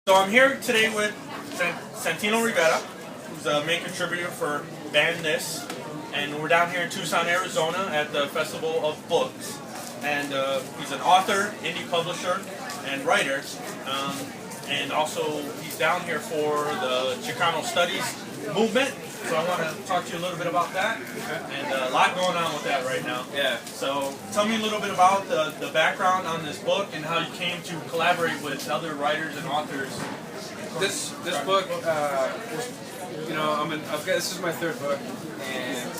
So I'm here today with Santino Rivera, who's a main contributor for Ban This, and we're down here in Tucson, Arizona at the Festival of Books. And he's an author, indie publisher, and writer, and also he's down here for the Chicano Studies movement. So I want to talk to you a little bit about that, and a lot going on with that right now. Yeah. So tell me a little bit about the background on this book and how you came to collaborate with other writers and authors. This book, this is my third book, and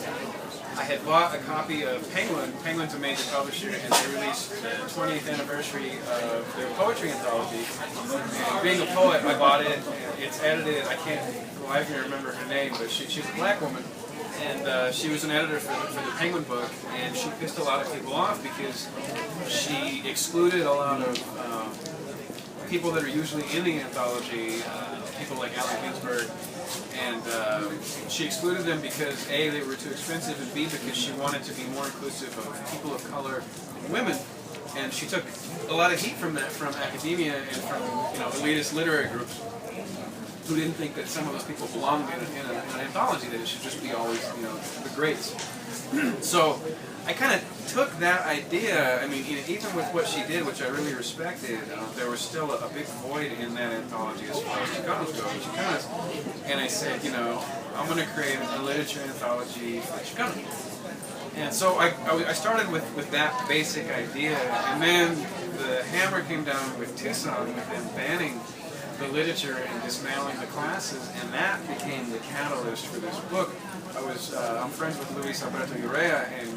I had bought a copy of Penguin. Penguin's a major publisher, and they released the 20th anniversary of their poetry anthology. And being a poet, I bought it. It's edited. I can remember her name, but she's a black woman, and she was an editor for the Penguin book, and she pissed a lot of people off because she excluded a lot of people that are usually in the anthology, people like Allen Ginsberg, and she excluded them because A, they were too expensive, and B, because she wanted to be more inclusive of people of color and women. And she took a lot of heat from that, from academia and from elitist literary groups who didn't think that some of those people belonged in an anthology, that it should just be always the greats. So I kind of took that idea. I mean, even with what she did, which I really respected, there was still a big void in that anthology as far as Chicanos go. And I said, I'm going to create a literature anthology for Chicano. And so I started with that basic idea, and then the hammer came down with Tucson, with them banning the literature and dismantling the classes, and that became the catalyst for this book. I'm friends with Luis Alberto Urrea, and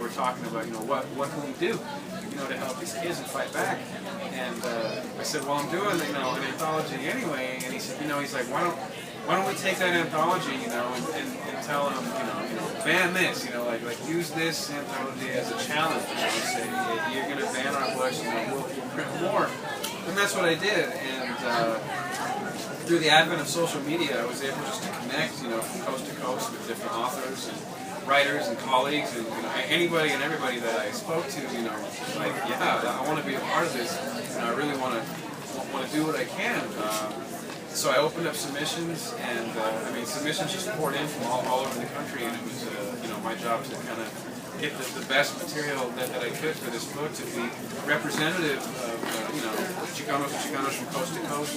we're talking about what can we do to help these kids and fight back. And I said, well, I'm doing an anthology anyway, and he said, he's like, why don't we take that anthology, and tell them, ban this, like use this anthology as a challenge, say you're going to ban our books, we'll print more. And that's what I did, and through the advent of social media, I was able just to connect, from coast to coast with different authors and writers and colleagues, and anybody and everybody that I spoke to, like, yeah, I want to be a part of this, and I really want to do what I can. So I opened up submissions, and submissions just poured in from all over the country, and it was my job to kind of get the best material that I could for this book to be representative of Chicanos and Chicanos from coast to coast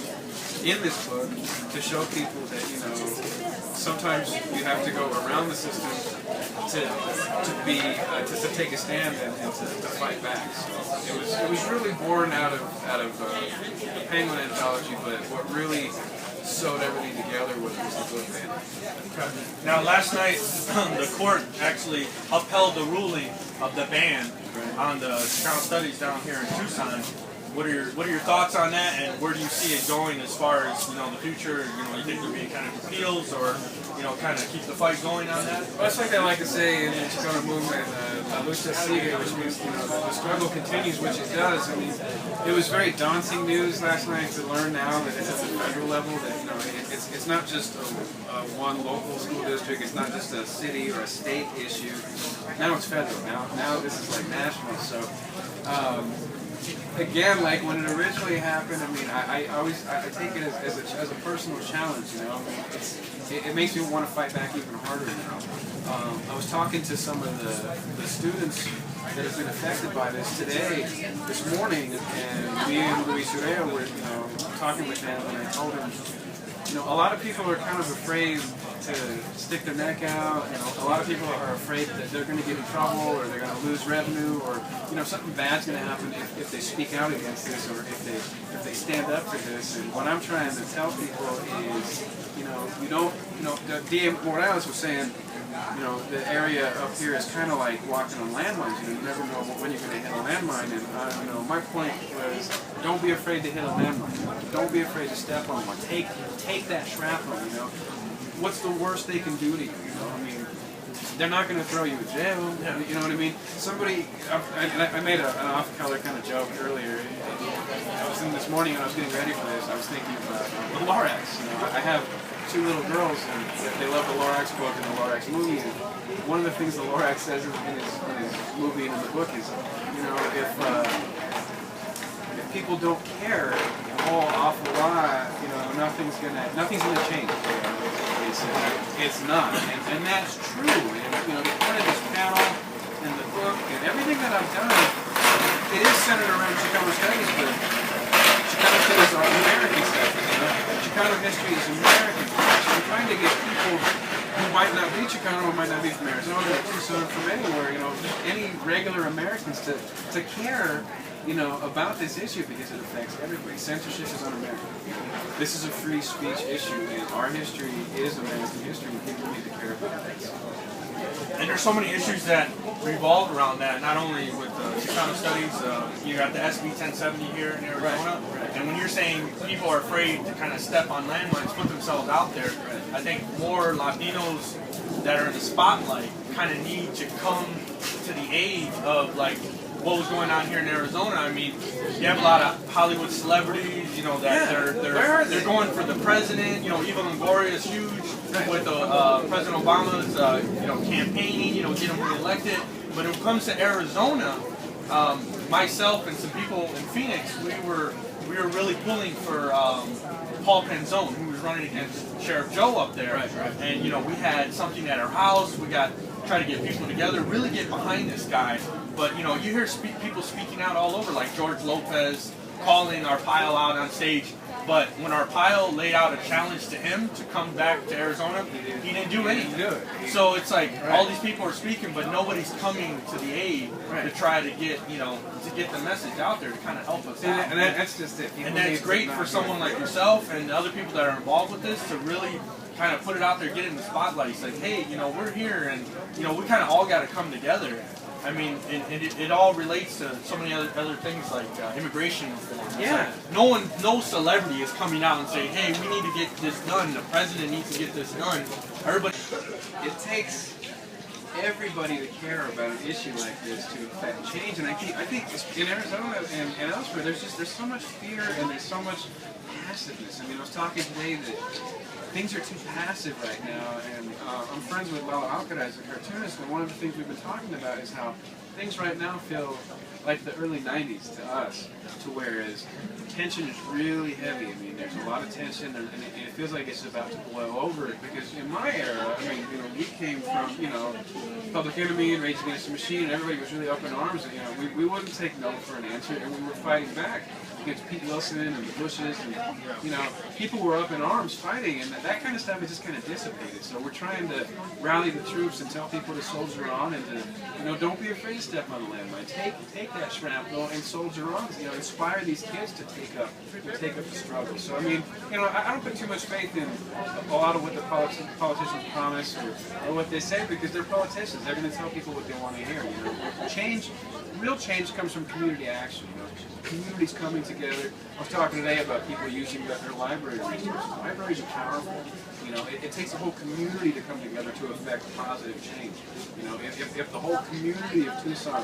in this book, to show people that sometimes you have to go around the system to take a stand and to fight back. So it was really born out of the Penguin anthology, but what really sewed everything together was the book ban. Now, last night the court actually upheld the ruling of the ban on the Chicano Studies down here in Tucson. What are your thoughts on that, and where do you see it going as far as the future? You think there'll be kind of appeals, or kind of keep the fight going on that? Well, that's like I like to say in the Chicano movement, la lucha sigue, which means the struggle continues, which it does. I mean, it was very daunting news last night to learn now that it's at the federal level, that it's not just one local school district, it's not just a city or a state issue. Now it's federal. Now this is like national. So. Again, like when it originally happened, I take it as a personal challenge, it makes me want to fight back even harder now. I was talking to some of the students that have been affected by this this morning, and me and Luis Urrea were, talking with them, and I told him, a lot of people are kind of afraid to stick their neck out. A lot of people are afraid that they're going to get in trouble, or they're going to lose revenue, or something bad's going to happen if they speak out against this, or if they stand up for this. And what I'm trying to tell people is, D.A. Morales was saying, the area up here is kind of like walking on landmines. You never know when you're going to hit a landmine. And my point was, don't be afraid to hit a landmine. Don't be afraid to step on one. Take that shrapnel. What's the worst they can do to you? They're not going to throw you in jail. You know what I mean? Somebody, I made an off-color kind of joke earlier. I was in this morning when I was getting ready for this. I was thinking about the Lorax. I have two little girls, and they love the Lorax book and the Lorax movie. And one of the things the Lorax says in his movie and in the book is, if people don't care a whole awful lot, you know, nothing's gonna change. It's not, and that's true. And you know, the point of this panel and the book and everything that I've done, it is centered around Chicano studies, but Chicano studies are American studies. You know, Chicano history is American. I'm trying to get people who might not be Chicano or might not be from Arizona, Tucson, from anywhere, you know, just any regular Americans to care, you know, about this issue because it affects everybody. Censorship is un-American. This is a free speech issue, and our history is American history, and people need to care about this. And there's so many issues that revolve around that, not only with Chicano studies, you got the SB 1070 here in Arizona, and when you're saying people are afraid to kind of step on landmines, put themselves out there, I think more Latinos that are in the spotlight kind of need to come to the aid of like what was going on here in Arizona. I mean, you have a lot of Hollywood celebrities, you know, that they're going for the president. You know, Eva Longoria is huge with President Obama's you know, campaigning, you know, get him reelected. But when it comes to Arizona, myself and some people in Phoenix, we were really pulling for Paul Penzone, who was running against Sheriff Joe up there. And you know, we had something at our house. We try to get people together, really get behind this guy. But you know, you hear people speaking out all over, like George Lopez calling Arpaio out on stage. But when Arpaio laid out a challenge to him to come back to Arizona, he didn't do anything. So it's like all these people are speaking, but nobody's coming to the aid to try to get, you know, to get the message out there to kind of help us out. And that's just it. And that's great for someone like yourself and the other people that are involved with this to really kind of put it out there, get it in the spotlight. It's like, hey, you know, we're here, and you know, we kind of all got to come together. I mean, it all relates to so many other things like immigration reform. Yeah. Like no celebrity is coming out and saying, hey, we need to get this done. The president needs to get this done. Everybody. It takes everybody to care about an issue like this to affect change. And I think in Arizona and elsewhere, there's so much fear and there's so much passiveness. I mean, I was talking today that things are too passive right now, and I'm friends with Lalo Alcaraz, a cartoonist, and one of the things we've been talking about is how things right now feel like the early 90s to us, to whereas tension is really heavy. I mean, there's a lot of tension, and it feels like it's about to boil over, because in my era, I mean, you know, we came from, you know, Public Enemy and Rage Against the Machine, and everybody was really up in arms, and, you know, we wouldn't take no for an answer, and we were fighting back against Pete Wilson and the Bushes, and you know, people were up in arms fighting, and that kind of stuff has just kind of dissipated. So we're trying to rally the troops and tell people to soldier on, and to, you know, don't be afraid to step on the landmine. Take that shrapnel and soldier on. You know, inspire these kids to take up the struggle. So I mean, you know, I don't put too much faith in a lot of what the politicians promise or what they say, because they're politicians. They're going to tell people what they want to hear. You know, change. Real change comes from community action. You know, communities coming together. I was talking today about people using their library resources. Libraries are powerful. You know, it takes a whole community to come together to affect positive change. You know, if the whole community of Tucson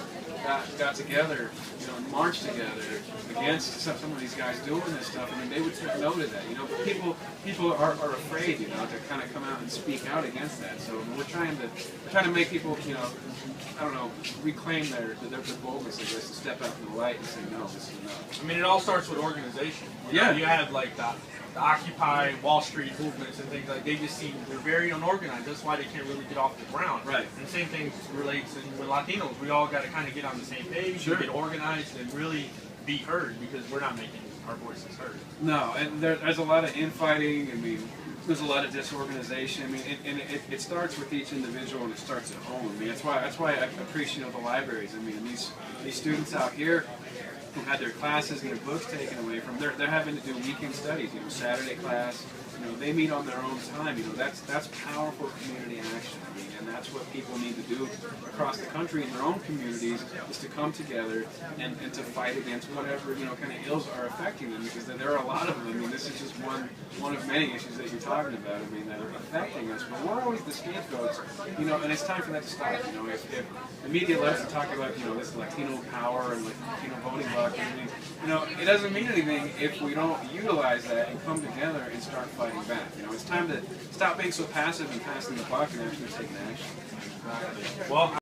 got together, you know, and marched together against some of these guys doing this stuff, I mean, they would take note of that. You know, but people are afraid, you know, to kind of come out and speak out against that. So we're trying to make people, you know, I don't know, reclaim their boldness, I guess, to step out in the light and say, no, this is enough. I mean, it all starts with organization. You know, you have like the Occupy Wall Street movements and things like. They're very unorganized. That's why they can't really get off the ground. Right. And the same thing relates with Latinos. We all got to kind of get on the same page, get organized, and really be heard, because we're not making our voices heard. No, and there's a lot of infighting. I mean, there's a lot of disorganization. I mean, it starts with each individual, and it starts at home. I mean, that's why I appreciate the libraries. I mean, these students out here who had their classes and their books taken away from them, they're having to do weekend studies. You know, Saturday class. You know, they meet on their own time. You know, that's powerful community action. I mean, and that's what people need to do across the country in their own communities, is to come together and to fight against whatever, you know, kind of ills are affecting them, because there are a lot of them. I mean, this is just one of many issues that you're talking about. I mean, that are affecting us, but we're always the scapegoats. You know, and it's time for that to stop. You know, if the media loves to talk about, you know, this Latino power and Latino voting bloc, I mean, you know, it doesn't mean anything if we don't utilize that and come together and start fighting back. You know, it's time to stop being so passive and passing the buck and actually taking action. Well.